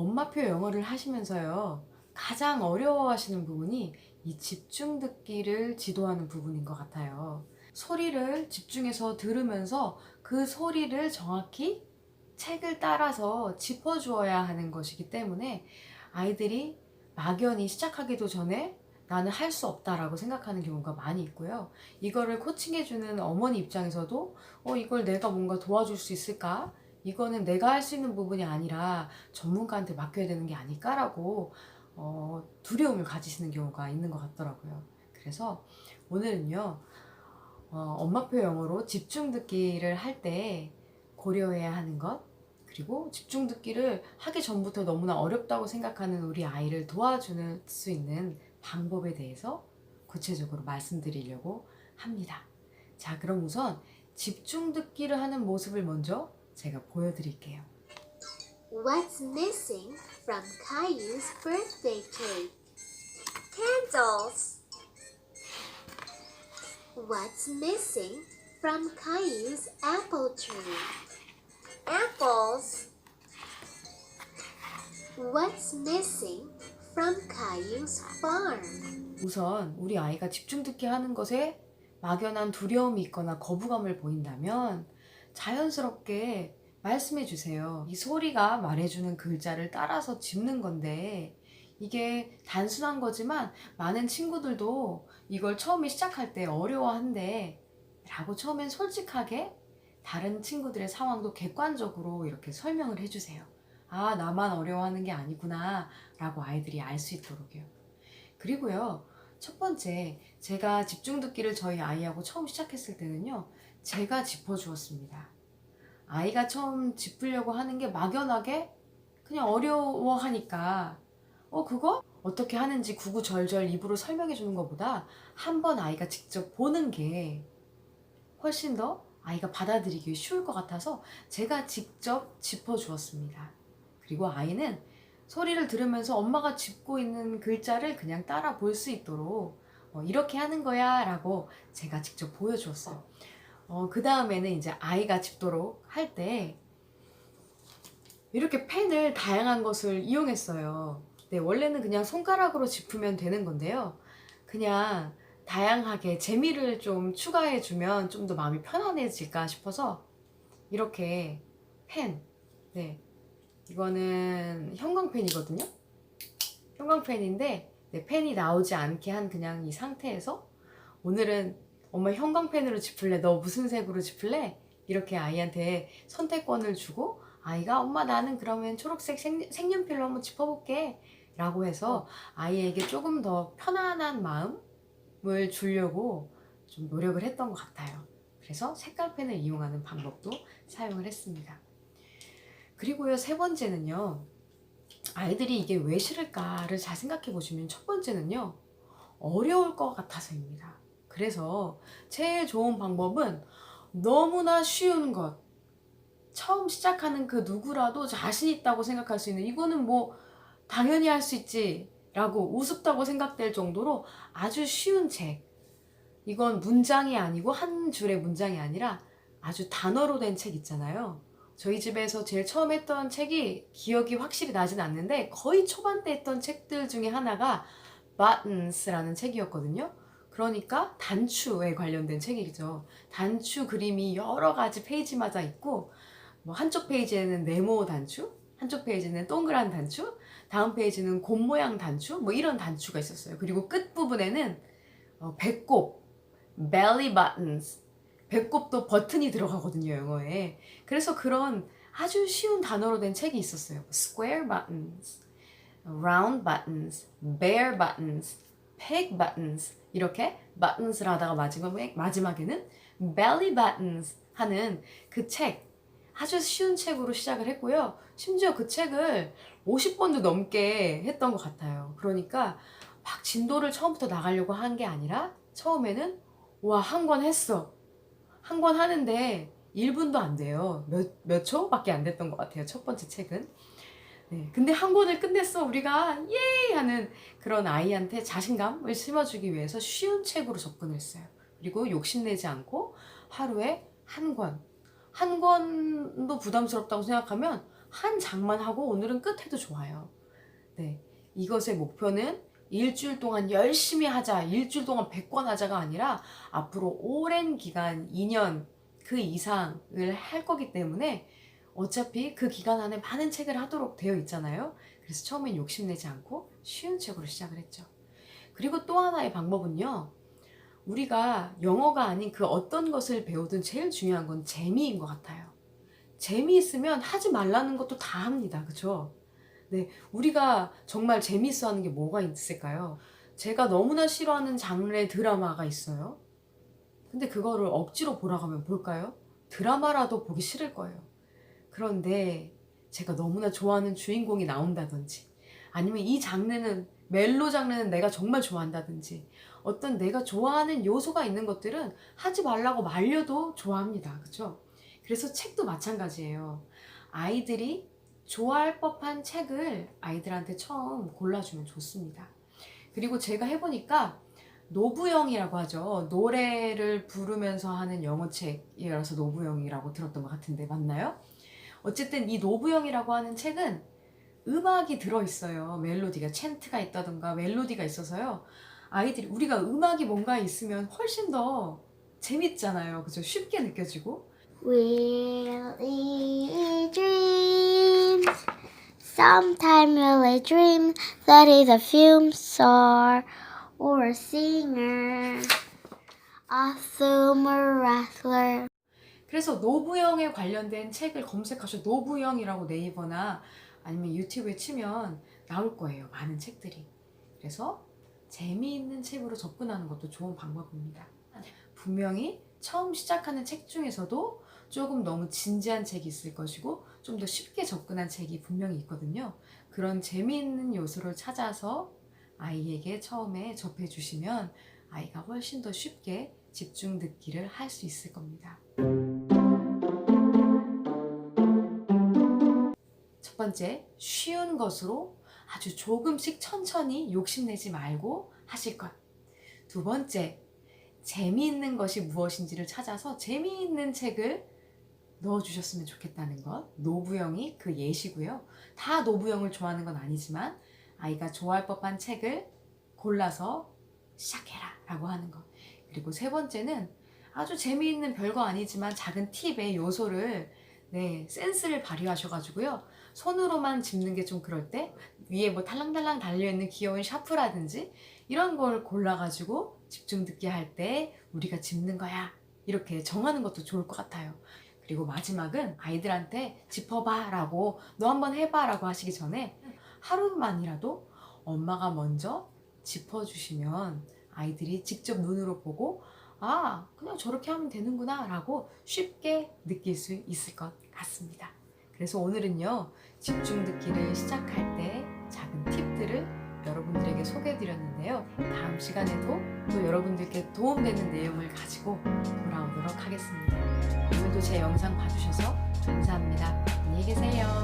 엄마표 영어를 하시면서요, 가장 어려워하시는 부분이 이 집중 듣기를 지도하는 부분인 것 같아요. 소리를 집중해서 들으면서 그 소리를 정확히 책을 따라서 짚어주어야 하는 것이기 때문에 아이들이 막연히 시작하기도 전에 나는 할 수 없다라고 생각하는 경우가 많이 있고요. 이거를 코칭해주는 어머니 입장에서도 이걸 내가 뭔가 도와줄 수 있을까? 이거는 내가 할 수 있는 부분이 아니라 전문가한테 맡겨야 되는 게 아닐까라고 두려움을 가지시는 경우가 있는 것 같더라고요. 그래서 오늘은요, 엄마표 영어로 집중 듣기를 할 때 고려해야 하는 것, 그리고 집중 듣기를 하기 전부터 너무나 어렵다고 생각하는 우리 아이를 도와줄 수 있는 방법에 대해서 구체적으로 말씀드리려고 합니다. 자, 그럼 우선 집중 듣기를 하는 모습을 먼저 제가 보여드릴게요. What's missing from Caillou's birthday cake? Candles. What's missing from Caillou's apple tree? Apples. What's missing from Caillou's farm? 우선 우리 아이가 집중 듣기 하는 것에 막연한 두려움이 있거나 거부감을 보인다면 자연스럽게 말씀해 주세요. 이 소리가 말해주는 글자를 따라서 짚는 건데 이게 단순한 거지만 많은 친구들도 이걸 처음에 시작할 때 어려워한대 라고 처음엔 솔직하게 다른 친구들의 상황도 객관적으로 이렇게 설명을 해주세요. 아, 나만 어려워하는 게 아니구나 라고 아이들이 알 수 있도록요. 그리고요, 첫 번째, 제가 집중 듣기를 저희 아이하고 처음 시작했을 때는요, 제가 짚어주었습니다. 아이가 처음 짚으려고 하는 게 막연하게 그냥 어려워하니까 그거 어떻게 하는지 구구절절 입으로 설명해 주는 것보다 한번 아이가 직접 보는 게 훨씬 더 아이가 받아들이기 쉬울 것 같아서 제가 직접 짚어주었습니다. 그리고 아이는 소리를 들으면서 엄마가 짚고 있는 글자를 그냥 따라 볼 수 있도록 이렇게 하는 거야 라고 제가 직접 보여주었어요. 그 다음에는 이제 아이가 짚도록 할 때 이렇게 펜을 다양한 것을 이용했어요. 네, 원래는 그냥 손가락으로 짚으면 되는 건데요. 그냥 다양하게 재미를 좀 추가해주면 좀 더 마음이 편안해질까 싶어서 이렇게 펜, 네, 이거는 형광펜이거든요. 형광펜인데 네, 펜이 나오지 않게 한 그냥 이 상태에서 오늘은 엄마 형광펜으로 짚을래? 너 무슨 색으로 짚을래? 이렇게 아이한테 선택권을 주고 아이가 엄마 나는 그러면 초록색 색연필로 한번 짚어볼게 라고 해서 아이에게 조금 더 편안한 마음을 주려고 좀 노력을 했던 것 같아요. 그래서 색깔펜을 이용하는 방법도 사용을 했습니다. 그리고요, 세 번째는요, 아이들이 이게 왜 싫을까를 잘 생각해 보시면 첫 번째는요, 어려울 것 같아서입니다. 그래서 제일 좋은 방법은 너무나 쉬운 것, 처음 시작하는 그 누구라도 자신 있다고 생각할 수 있는, 이거는 뭐 당연히 할 수 있지 라고 우습다고 생각될 정도로 아주 쉬운 책, 이건 문장이 아니고 한 줄의 문장이 아니라 아주 단어로 된 책 있잖아요. 저희 집에서 제일 처음 했던 책이 기억이 확실히 나진 않는데 거의 초반 때 했던 책들 중에 하나가 Buttons라는 책이었거든요. 그러니까 단추에 관련된 책이죠. 단추 그림이 여러 가지 페이지마다 있고 뭐 한쪽 페이지에는 네모 단추, 한쪽 페이지는 동그란 단추, 다음 페이지는 곰 모양 단추, 뭐 이런 단추가 있었어요. 그리고 끝부분에는 배꼽, belly buttons, 배꼽도 버튼이 들어가거든요, 영어에. 그래서 그런 아주 쉬운 단어로 된 책이 있었어요. square buttons, round buttons, bare buttons, peg buttons, 이렇게 buttons를 하다가 마지막에는 belly buttons 하는 그 책, 아주 쉬운 책으로 시작을 했고요. 심지어 그 책을 50번도 넘게 했던 것 같아요. 그러니까 막 진도를 처음부터 나가려고 한 게 아니라 처음에는 와, 한 권 했어. 한 권 하는데 1분도 안 돼요. 몇 초밖에 안 됐던 것 같아요. 첫 번째 책은. 네, 근데 한 권을 끝냈어. 우리가 예! 하는 그런 아이한테 자신감을 심어주기 위해서 쉬운 책으로 접근했어요. 그리고 욕심내지 않고 하루에 한 권. 한 권도 부담스럽다고 생각하면 한 장만 하고 오늘은 끝 해도 좋아요. 네, 이것의 목표는 일주일 동안 열심히 하자, 일주일 동안 100권 하자가 아니라 앞으로 오랜 기간, 2년 그 이상을 할 거기 때문에 어차피 그 기간 안에 많은 책을 하도록 되어 있잖아요. 그래서 처음엔 욕심내지 않고 쉬운 책으로 시작을 했죠. 그리고 또 하나의 방법은요. 우리가 영어가 아닌 그 어떤 것을 배우든 제일 중요한 건 재미인 것 같아요. 재미있으면 하지 말라는 것도 다 합니다. 그쵸? 네, 우리가 정말 재미있어 하는 게 뭐가 있을까요? 제가 너무나 싫어하는 장르의 드라마가 있어요. 근데 그거를 억지로 보라고 하면 볼까요? 드라마라도 보기 싫을 거예요. 그런데 제가 너무나 좋아하는 주인공이 나온다든지 아니면 이 장르는 멜로 장르는 내가 정말 좋아한다든지 어떤 내가 좋아하는 요소가 있는 것들은 하지 말라고 말려도 좋아합니다. 그쵸? 그래서 책도 마찬가지예요. 아이들이 좋아할 법한 책을 아이들한테 처음 골라주면 좋습니다. 그리고 제가 해보니까 노부영이라고 하죠. 노래를 부르면서 하는 영어책이라서 노부영이라고 들었던 것 같은데 맞나요? 어쨌든 이 노부영이라고 하는 책은 음악이 들어있어요. 멜로디가 챈트가 있다던가 멜로디가 있어서요. 아이들이 우리가 음악이 뭔가 있으면 훨씬 더 재밌잖아요. 그죠? 쉽게 느껴지고. Really dreams. Sometimes really dream that he's a film star or a singer, a sumo wrestler. 그래서 노부영에 관련된 책을 검색하셔. 노부영이라고 네이버나 아니면 유튜브에 치면 나올 거예요. 많은 책들이. 그래서 재미있는 책으로 접근하는 것도 좋은 방법입니다. 분명히 처음 시작하는 책 중에서도 조금 너무 진지한 책이 있을 것이고 좀 더 쉽게 접근한 책이 분명히 있거든요. 그런 재미있는 요소를 찾아서 아이에게 처음에 접해주시면 아이가 훨씬 더 쉽게 집중 듣기를 할 수 있을 겁니다. 첫 번째, 쉬운 것으로 아주 조금씩 천천히 욕심내지 말고 하실 것. 두 번째, 재미있는 것이 무엇인지를 찾아서 재미있는 책을 넣어주셨으면 좋겠다는 것. 노부영이 그 예시고요. 다 노부영을 좋아하는 건 아니지만 아이가 좋아할 법한 책을 골라서 시작해라 라고 하는 것. 그리고 세 번째는 아주 재미있는 별거 아니지만 작은 팁의 요소를 센스를 발휘하셔가지고요. 손으로만 집는 게 좀 그럴 때 위에 뭐 달랑달랑 달려있는 귀여운 샤프라든지 이런 걸 골라가지고 집중 듣기 할 때 우리가 집는 거야 이렇게 정하는 것도 좋을 것 같아요. 그리고 마지막은 아이들한테 짚어봐 라고 너 한번 해봐 라고 하시기 전에 하루만이라도 엄마가 먼저 짚어주시면 아이들이 직접 눈으로 보고 아 그냥 저렇게 하면 되는구나 라고 쉽게 느낄 수 있을 것 같습니다. 그래서 오늘은요 집중 듣기를 시작할 때 작은 팁들을 여러분들에게 소개해드렸는데요. 다음 시간에도 또 여러분들께 도움되는 내용을 가지고 돌아오도록 하겠습니다. 오늘도 제 영상 봐주셔서 감사합니다. 안녕히 계세요.